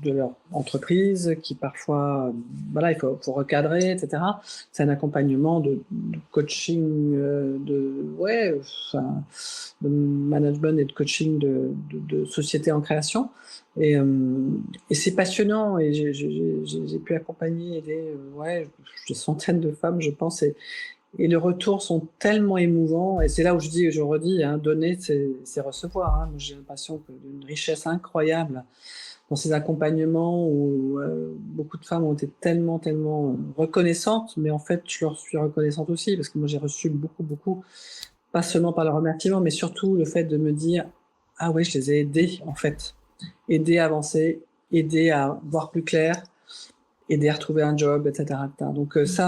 de leur entreprise, qui parfois, voilà, il faut recadrer, etc. C'est un accompagnement de coaching, enfin, de management et de coaching de sociétés en création. Et, et c'est passionnant. Et j'ai pu accompagner, aider, des centaines de femmes, je pense. Et les retours sont tellement émouvants. Et c'est là où je redis, hein, donner, c'est recevoir. Hein. Moi, j'ai l'impression d'une richesse incroyable dans ces accompagnements où beaucoup de femmes ont été tellement, tellement reconnaissantes. Mais en fait, je leur suis reconnaissante aussi parce que moi, j'ai reçu beaucoup, beaucoup, pas seulement par le remerciement, mais surtout le fait de me dire, ah ouais, je les ai aidés, en fait. Aidés à avancer, aidés à voir plus clair, aider à retrouver un job, etc. etc. Donc c'est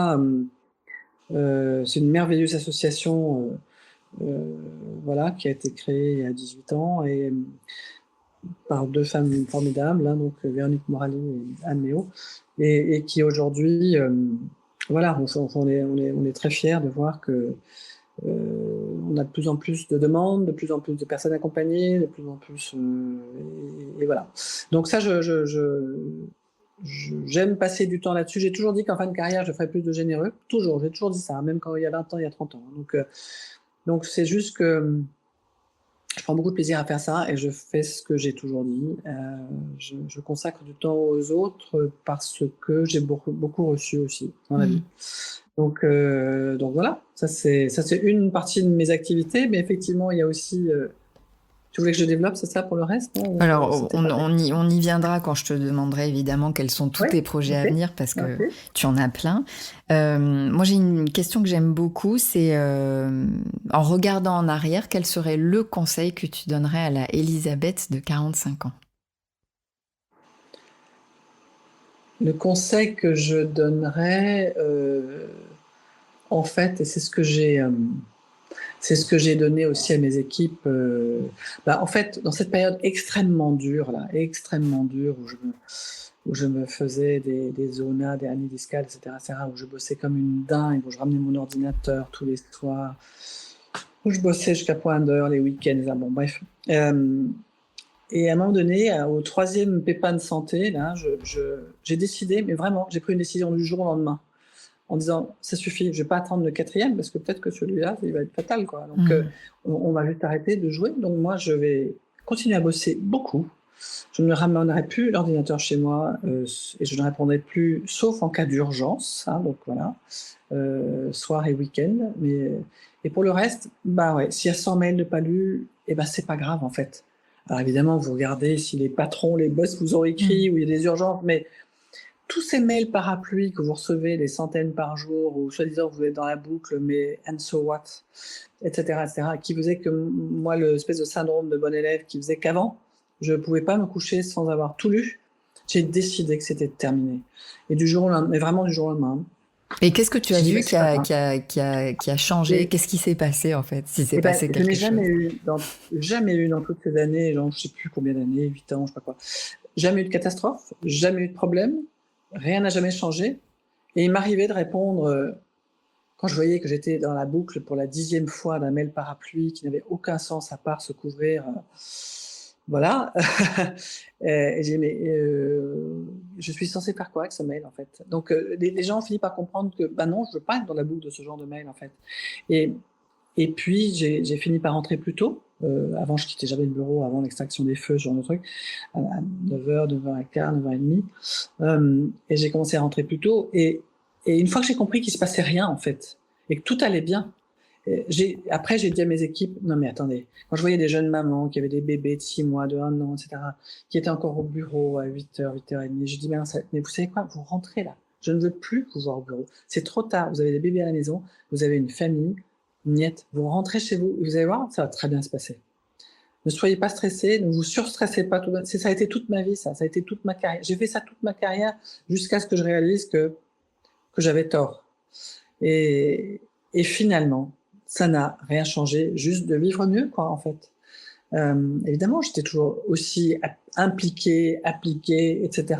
une merveilleuse association voilà, qui a été créée il y a 18 ans et par deux femmes formidables, hein, donc Véronique Morali et Anne Méo, et qui aujourd'hui, voilà, on est très fiers de voir que on a de plus en plus de demandes, de plus en plus de personnes accompagnées, de plus en plus, et voilà. Donc ça, j'aime passer du temps là-dessus. J'ai toujours dit qu'en fin de carrière, je ferais plus de généreux. Toujours, j'ai toujours dit ça, même quand il y a 20 ans, il y a 30 ans. Donc c'est juste que je prends beaucoup de plaisir à faire ça et je fais ce que j'ai toujours dit. Je consacre du temps aux autres parce que j'ai beaucoup, beaucoup reçu aussi dans la vie. Donc voilà, ça c'est une partie de mes activités, mais effectivement, il y a aussi... tu voulais que je développe, c'est ça pour le reste, non? Alors, on y viendra quand je te demanderai évidemment quels sont tous tes projets à venir, parce que tu en as plein. Moi, j'ai une question que j'aime beaucoup, c'est en regardant en arrière, quel serait le conseil que tu donnerais à la Elisabeth de 45 ans? Le conseil que je donnerais, en fait, et c'est ce que j'ai donné aussi à mes équipes. En fait, dans cette période extrêmement dure, où je me faisais des zonas, des hernies discales, etc., où je bossais comme une dingue, où je ramenais mon ordinateur tous les soirs, où je bossais jusqu'à point d'heure, les week-ends, bon, bref. Et à un moment donné, au 3e pépin de santé, là, j'ai décidé, mais vraiment, j'ai pris une décision du jour au lendemain, en disant, ça suffit, je vais pas attendre le 4e, parce que peut-être que celui-là, il va être fatal, quoi. Donc, on va juste arrêter de jouer. Donc, moi, je vais continuer à bosser beaucoup. Je ne ramènerai plus l'ordinateur chez moi, et je ne répondrai plus, sauf en cas d'urgence, hein, donc voilà, soir et week-end. Et pour le reste, s'il y a 100 mails de pas lus, c'est pas grave, en fait. Alors évidemment, vous regardez si les patrons, les boss vous ont écrit, ou il y a des urgences, mais tous ces mails parapluies que vous recevez, des centaines par jour, ou soi-disant vous êtes dans la boucle, mais and so what, etc., qui faisait que moi, l'espèce de syndrome de bon élève qui faisait qu'avant, je ne pouvais pas me coucher sans avoir tout lu, j'ai décidé que c'était terminé. Et du jour au lendemain, mais vraiment du jour au lendemain. Et qu'est-ce que tu as vu qui a changé? Qu'est-ce qui s'est passé, en fait, si c'est passé quelque chose? Je n'ai jamais eu dans toutes ces années, genre, je ne sais plus combien d'années, 8 ans, je ne sais pas quoi, jamais eu de catastrophe, jamais eu de problème, rien n'a jamais changé. Et il m'arrivait de répondre, quand je voyais que j'étais dans la boucle pour la 10e fois d'un mail parapluie qui n'avait aucun sens à part se couvrir, voilà. Et j'ai dit, mais je suis censée faire quoi avec ce mail, en fait? Donc, les gens ont fini par comprendre que, non, je veux pas être dans la boucle de ce genre de mail, en fait. Et puis, j'ai fini par rentrer plus tôt. Avant, je quittais jamais le bureau avant l'extraction des feux, ce genre de truc, à 9h, 9h15, 9h30. Et j'ai commencé à rentrer plus tôt. Et une fois que j'ai compris qu'il se passait rien, en fait, et que tout allait bien, après, j'ai dit à mes équipes, non mais attendez, quand je voyais des jeunes mamans qui avaient des bébés de 6 mois, de 1 an, etc., qui étaient encore au bureau à 8h, 8h30, j'ai dit, mais vous savez quoi, vous rentrez là, je ne veux plus vous voir au bureau, c'est trop tard, vous avez des bébés à la maison, vous avez une famille, niette, vous rentrez chez vous, vous allez voir, ça va très bien se passer. Ne soyez pas stressés, ne vous surstressez pas. Ça a été toute ma vie, ça a été toute ma carrière. J'ai fait ça toute ma carrière jusqu'à ce que je réalise que j'avais tort. Et finalement, ça n'a rien changé, juste de vivre mieux, quoi, en fait. Évidemment, j'étais toujours aussi impliquée, appliquée, etc.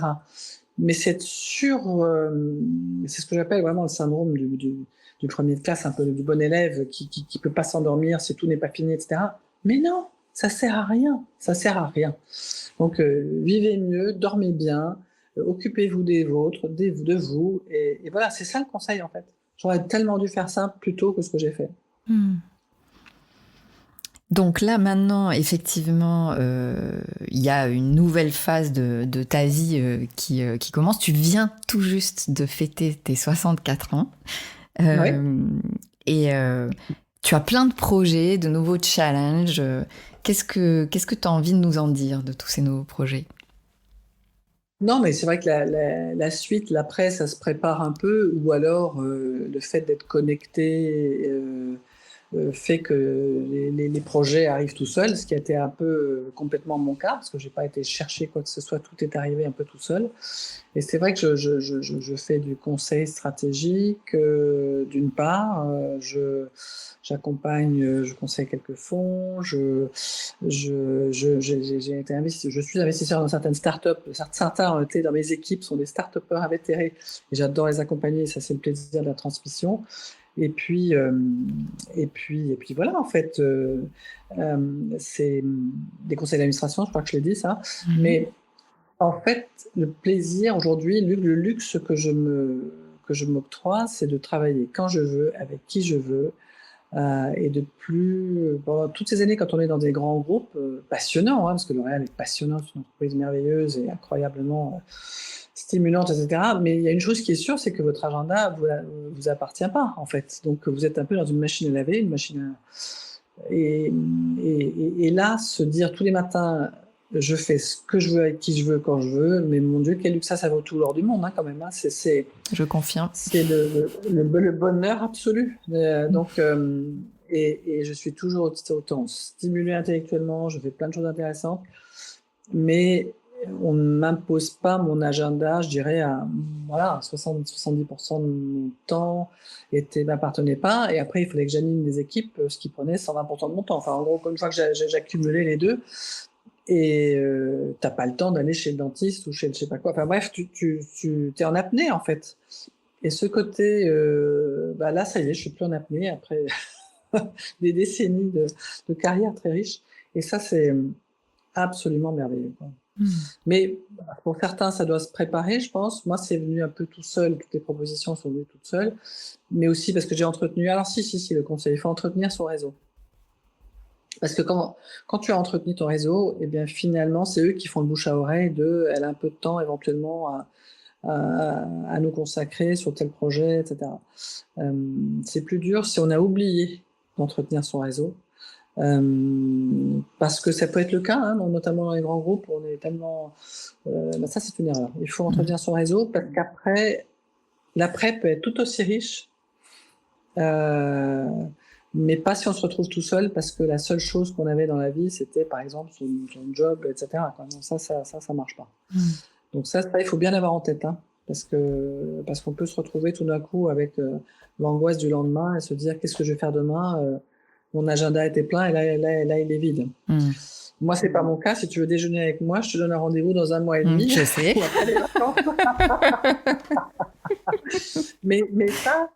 Mais c'est ce que j'appelle vraiment le syndrome du premier de classe, un peu du bon élève qui peut pas s'endormir si tout n'est pas fini, etc. Mais non, Ça sert à rien. Ça sert à rien. Donc, vivez mieux, dormez bien, occupez-vous des vôtres, de vous. Et voilà, c'est ça le conseil, en fait. J'aurais tellement dû faire ça plus tôt que ce que j'ai fait. Donc là, maintenant, effectivement, il y a une nouvelle phase de ta vie qui commence. Tu viens tout juste de fêter tes 64 ans. Ouais. Et tu as plein de projets, de nouveaux challenges. Qu'est-ce que tu as envie de nous en dire de tous ces nouveaux projets? Non, mais c'est vrai que la suite, l'après, ça se prépare un peu, ou alors le fait d'être connecté fait que les projets arrivent tout seuls, ce qui a été un peu complètement mon cas, parce que j'ai pas été chercher quoi que ce soit, tout est arrivé un peu tout seul. Et c'est vrai que je fais du conseil stratégique, d'une part, j'accompagne, je conseille quelques fonds, j'ai été je suis investisseur dans certaines startups, certains ont été dans mes équipes, sont des start-upers invétérés, et j'adore les accompagner, et ça c'est le plaisir de la transmission. Et puis voilà, en fait, c'est des conseils d'administration, je crois que je l'ai dit ça, mais en fait, le plaisir aujourd'hui, le luxe que je m'octroie, c'est de travailler quand je veux, avec qui je veux, et pendant toutes ces années, quand on est dans des grands groupes passionnants, parce que L'Oréal est passionnant, c'est une entreprise merveilleuse et incroyablement stimulante, etc. Mais il y a une chose qui est sûre, c'est que votre agenda vous appartient pas, en fait. Donc vous êtes un peu dans une machine à laver, et là, se dire tous les matins, je fais ce que je veux, avec qui je veux, quand je veux, mais mon Dieu, quel luxe, ça vaut tout l'or du monde, quand même. Je confirme. C'est le bonheur absolu. Et je suis toujours autant stimulée intellectuellement, je fais plein de choses intéressantes, mais on ne m'impose pas mon agenda, je dirais, à 70% de mon temps m'appartenait pas, et après il fallait que j'anime des équipes, ce qui prenait 120% de mon temps. Enfin, en gros, une fois que j'accumulais les deux, et t'as pas le temps d'aller chez le dentiste ou chez le je sais pas quoi. Enfin bref, tu t'es en apnée, en fait. Et ce côté, là, ça y est, je suis plus en apnée après des décennies de carrière très riche. Et ça, c'est absolument merveilleux, quoi. Mais pour certains, ça doit se préparer, je pense. Moi, c'est venu un peu tout seul. Toutes les propositions sont venues toutes seules. Mais aussi parce que j'ai entretenu. Alors, si, le conseil, il faut entretenir son réseau. Parce que quand tu as entretenu ton réseau, eh bien, finalement, c'est eux qui font le bouche à oreille elle a un peu de temps éventuellement à nous consacrer sur tel projet, etc. C'est plus dur si on a oublié d'entretenir son réseau. Parce que ça peut être le cas, notamment dans les grands groupes, on est tellement... ça, c'est une erreur. Il faut entretenir son réseau, parce qu'après, l'après peut être tout aussi riche, mais pas si on se retrouve tout seul, parce que la seule chose qu'on avait dans la vie, c'était par exemple son job, etc. Donc ça marche pas. Donc ça, il faut bien l'avoir en tête, parce qu'on peut se retrouver tout d'un coup avec l'angoisse du lendemain et se dire qu'est-ce que je vais faire demain. Mon agenda était plein, et là il est vide. Moi, c'est pas mon cas. Si tu veux déjeuner avec moi, je te donne un rendez-vous dans 1 mois et demi. Je sais. Ou après les vacances. mais ça,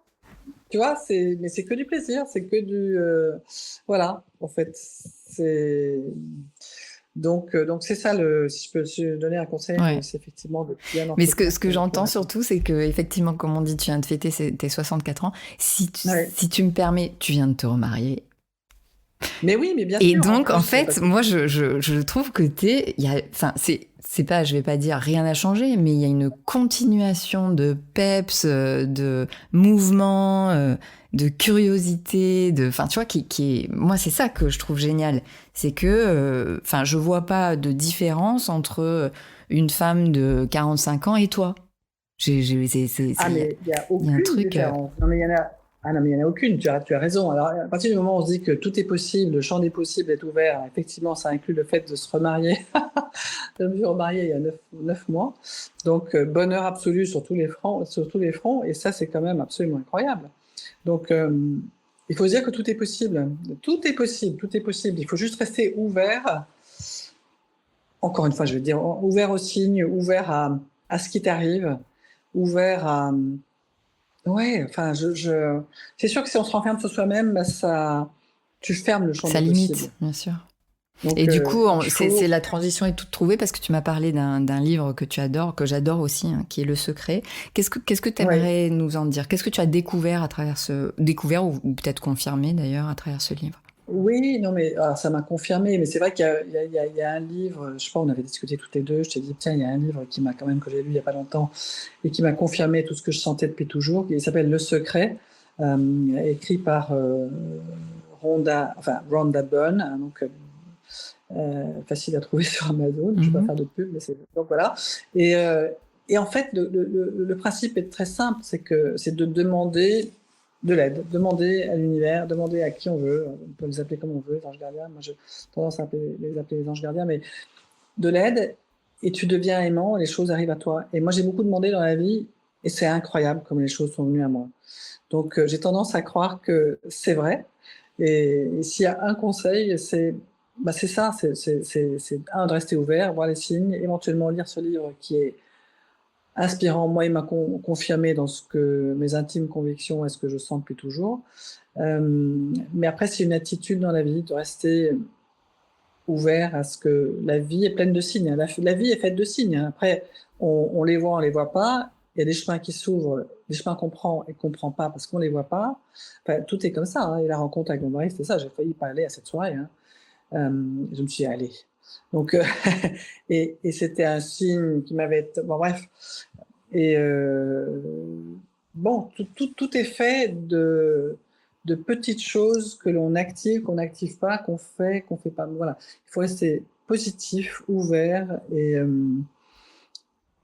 tu vois, c'est que du plaisir, c'est que du... voilà, en fait. Donc c'est ça, si je peux te donner un conseil, c'est effectivement de bien... Mais ce que j'entends surtout, c'est que effectivement, comme on dit, tu viens de fêter tes 64 ans. Si tu me permets, tu viens de te remarier. Mais oui, mais bien sûr. Et donc, en fait, moi, je trouve que c'est pas, je vais pas dire rien n'a changé, mais il y a une continuation de peps, de mouvement, de curiosité, enfin, tu vois, qui est, moi, c'est ça que je trouve génial. C'est que, je vois pas de différence entre une femme de 45 ans et toi. Mais il y a aucune différence. Non, mais il y en a... non, mais il n'y en a aucune, tu as raison. Alors, à partir du moment où on se dit que tout est possible, le champ des possibles est ouvert, effectivement, ça inclut le fait de se remarier. Je me suis remariée il y a 9 mois. Donc, bonheur absolu sur tous les fronts, et ça, c'est quand même absolument incroyable. Donc, il faut se dire que tout est possible. Tout est possible. Il faut juste rester ouvert. Encore une fois, je veux dire, ouvert aux signes, ouvert à ce qui t'arrive, ouvert à... Ouais, enfin, c'est sûr que si on se renferme sur soi-même, tu fermes le champ des possibles. Ça limite, bien sûr. Et Donc, du coup, il faut... la transition est toute trouvée parce que tu m'as parlé d'un livre que tu adores, que j'adore aussi, hein, qui est Le Secret. Qu'est-ce que tu Ouais. aimerais nous en dire? Qu'est-ce que tu as découvert à travers découvert ou peut-être confirmé d'ailleurs à travers ce livre? Oui, non, mais alors, ça m'a confirmé, mais c'est vrai qu'il y a, il y a- il y a- il y a un livre, je sais pas, on avait discuté toutes les deux, je t'ai dit, tiens, il y a un livre qui m'a quand même, que j'ai lu il y a pas longtemps, et qui m'a confirmé tout ce que je sentais depuis toujours, qui s'appelle Le Secret, écrit par Rhonda Byrne, hein, donc facile à trouver sur Amazon, je ne vais pas Mhm. faire de pub, mais c'est... Donc voilà. Et, euh, et en fait, le principe est très simple, c'est de demander de l'aide, demander à l'univers, demander à qui on veut, on peut les appeler comme on veut, les anges gardiens, moi j'ai tendance à les appeler les anges gardiens, mais de l'aide, et tu deviens aimant, et les choses arrivent à toi. Et moi j'ai beaucoup demandé dans la vie, et c'est incroyable comme les choses sont venues à moi. Donc j'ai tendance à croire que c'est vrai. Et s'il y a un conseil, c'est ça, c'est un, de rester ouvert, voir les signes, éventuellement lire ce livre qui est inspirant. Moi, il m'a confirmé dans ce que mes intimes convictions et ce que je sens depuis toujours. Mais après, c'est une attitude dans la vie de rester ouvert à ce que la vie est pleine de signes. La vie est faite de signes. Après, on les voit, on les voit pas. Il y a des chemins qui s'ouvrent, des chemins qu'on prend et qu'on prend pas parce qu'on les voit pas. Enfin, tout est comme ça. Hein. Et la rencontre avec mon mari, c'était ça. J'ai failli pas aller à cette soirée. Hein. Je me suis dit, allez. Donc, et c'était un signe qui m'avait... Bon, bref. Et bon, tout est fait de petites choses que l'on active, qu'on n'active pas, qu'on fait pas. Voilà. Il faut rester positif, ouvert,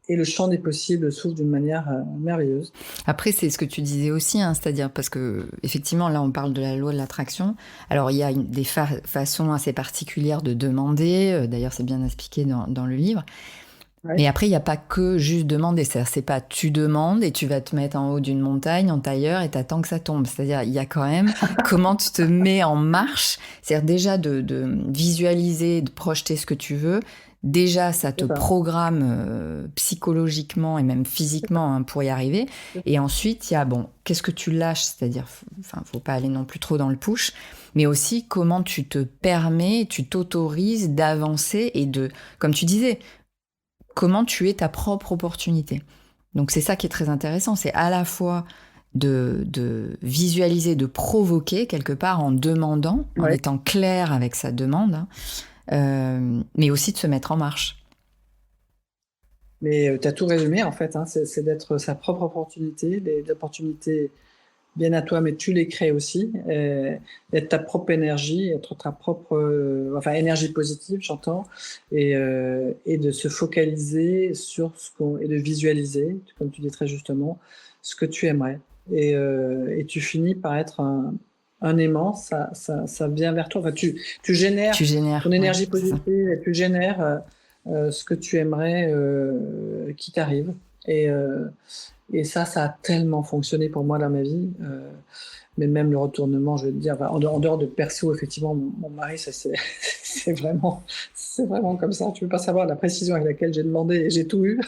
et le champ des possibles s'ouvre d'une manière merveilleuse. Après, c'est ce que tu disais aussi, hein, c'est-à-dire parce que effectivement, là, on parle de la loi de l'attraction. Alors, il y a des façons assez particulières de demander. D'ailleurs, c'est bien expliqué dans le livre. Ouais. Mais après, il n'y a pas que juste demander. C'est pas tu demandes et tu vas te mettre en haut d'une montagne en tailleur et t'attends que ça tombe. C'est-à-dire, il y a quand même comment tu te mets en marche. C'est-à-dire déjà de visualiser, de projeter ce que tu veux. Déjà, ça te C'est ça. programme psychologiquement et même C'est ça. physiquement, hein, pour y arriver. C'est Et ça. ensuite, il y a, bon, qu'est-ce que tu lâches? C'est-à-dire, enfin, faut pas aller non plus trop dans le push, mais aussi comment tu te permets, tu t'autorises d'avancer et de, comme tu disais, comment tu es ta propre opportunité. Donc c'est ça qui est très intéressant, c'est à la fois de visualiser, de provoquer quelque part en demandant, en Ouais. étant clair avec sa demande, hein, mais aussi de se mettre en marche. Mais tu as tout résumé, en fait. Hein. C'est d'être sa propre opportunité, des opportunités viennent à toi, mais tu les crées aussi. Être ta propre énergie, être ta propre, enfin énergie positive, j'entends, et de se focaliser sur et de visualiser, comme tu dis très justement, ce que tu aimerais. Et tu finis par être un aimant, ça vient vers toi. Enfin, tu génères Tu ton génères, ouais, énergie c'est ça. positive et tu génères ce que tu aimerais qui t'arrive. Et ça a tellement fonctionné pour moi dans ma vie. Mais même le retournement, je vais te dire, enfin, en dehors de perso, effectivement, mon mari, ça, c'est vraiment comme ça. Tu veux pas savoir la précision avec laquelle j'ai demandé et j'ai tout eu.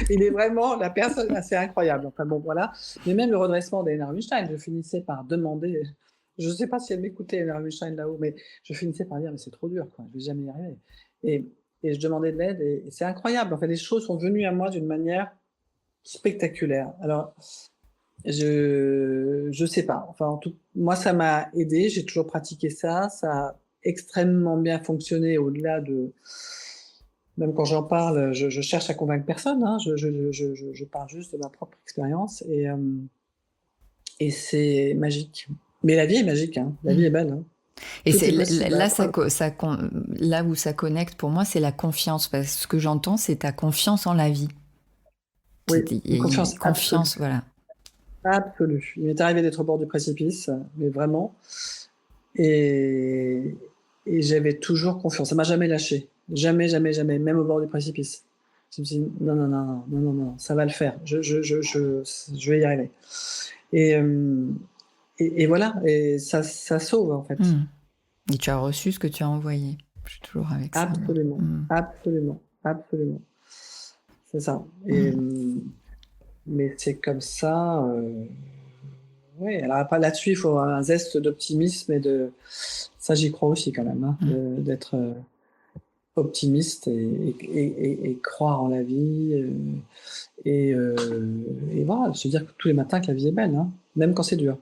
Il est vraiment la personne assez incroyable. Enfin bon, voilà. Mais même le redressement d'Elena Rubinstein, je finissais par demander. Je ne sais pas si elle m'écoutait, Elena Rubinstein, là-haut, mais je finissais par dire, mais c'est trop dur, quoi. Je vais jamais y arriver. Et, et je demandais de l'aide, et c'est incroyable. En fait, les choses sont venues à moi d'une manière spectaculaire. Alors, je sais pas. Enfin, moi, ça m'a aidé. J'ai toujours pratiqué ça. Ça a extrêmement bien fonctionné au-delà de. Même quand j'en parle, je cherche à convaincre personne. Hein. Je parle juste de ma propre expérience et c'est magique. Mais la vie est magique. Hein. La vie est Mm. belle. Hein. Et Tout c'est est possible. là, Alors, là où ça connecte pour moi, c'est la confiance. Parce que ce que j'entends, c'est ta confiance en la vie. oui, une confiance absolue. Confiance, voilà. Absolue. Il m'est arrivé d'être au bord du précipice, mais vraiment. Et, et j'avais toujours confiance. Ça m'a jamais lâché. Jamais, jamais, jamais. Même au bord du précipice. Je me suis dit, non, non, non, non, non, non, non, ça va le faire. Je vais y arriver. Et, euh, et voilà. Et ça sauve, en fait. Mm. Et tu as reçu ce que tu as envoyé. Je suis toujours avec ça, moi. Absolument. Mm. Absolument. Absolument. C'est ça. Mm. Mais c'est comme ça. oui, alors après, là-dessus, il faut un zeste d'optimisme ça, j'y crois aussi quand même, hein, d'être optimiste et croire en la vie et voilà, se dire que tous les matins que la vie est belle, hein, même quand c'est dur.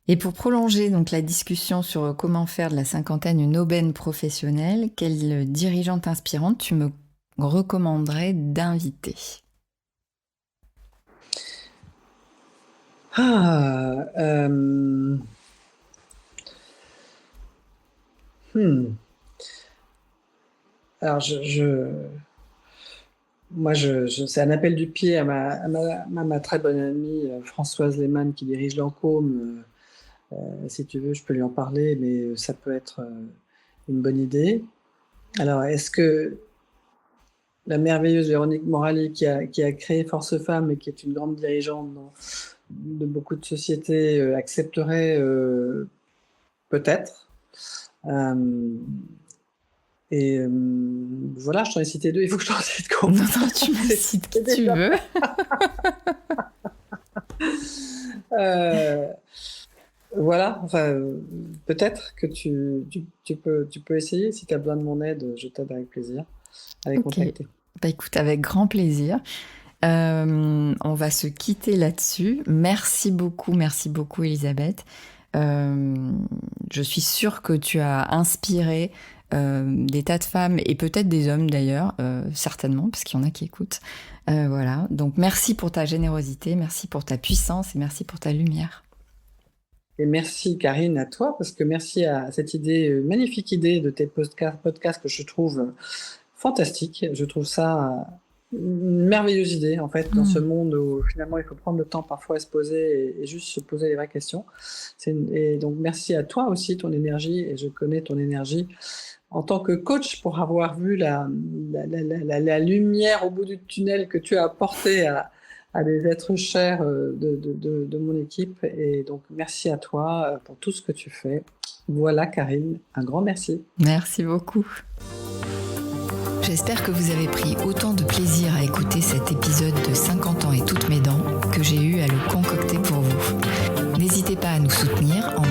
Et pour prolonger donc la discussion sur comment faire de la cinquantaine une aubaine professionnelle, quelle dirigeante inspirante tu me recommanderais d'inviter? Alors, moi, c'est un appel du pied à ma très bonne amie Françoise Lehmann qui dirige Lancôme. Si tu veux, je peux lui en parler, mais ça peut être une bonne idée. Alors, est-ce que la merveilleuse Véronique Morali qui a créé Force Femmes et qui est une grande dirigeante de beaucoup de sociétés accepterait peut-être voilà, je t'en ai cité 2, il faut que je t'en cite combien? Non, tu me cites qui tu veux. Voilà, enfin, peut-être que tu peux essayer. Si tu as besoin de mon aide, je t'aide avec plaisir à les contacter. Bah écoute, avec grand plaisir. On va se quitter là-dessus. Merci beaucoup Elisabeth. Je suis sûre que tu as inspiré des tas de femmes et peut-être des hommes d'ailleurs, certainement, parce qu'il y en a qui écoutent. Voilà. Donc merci pour ta générosité, merci pour ta puissance et merci pour ta lumière. Et merci Karine à toi, parce que merci à cette magnifique idée de tes podcasts que je trouve fantastique. Je trouve ça une merveilleuse idée en fait dans ce monde où finalement il faut prendre le temps parfois à se poser et juste se poser les vraies questions. Et donc merci à toi aussi, ton énergie, et je connais ton énergie en tant que coach pour avoir vu la lumière au bout du tunnel que tu as apporté à des êtres chers de mon équipe. Et donc merci à toi pour tout ce que tu fais. Voilà Karine, un grand merci. Merci beaucoup. J'espère que vous avez pris autant de plaisir à écouter cet épisode de 50 ans et toutes mes dents que j'ai eu à le concocter pour vous. N'hésitez pas à nous soutenir en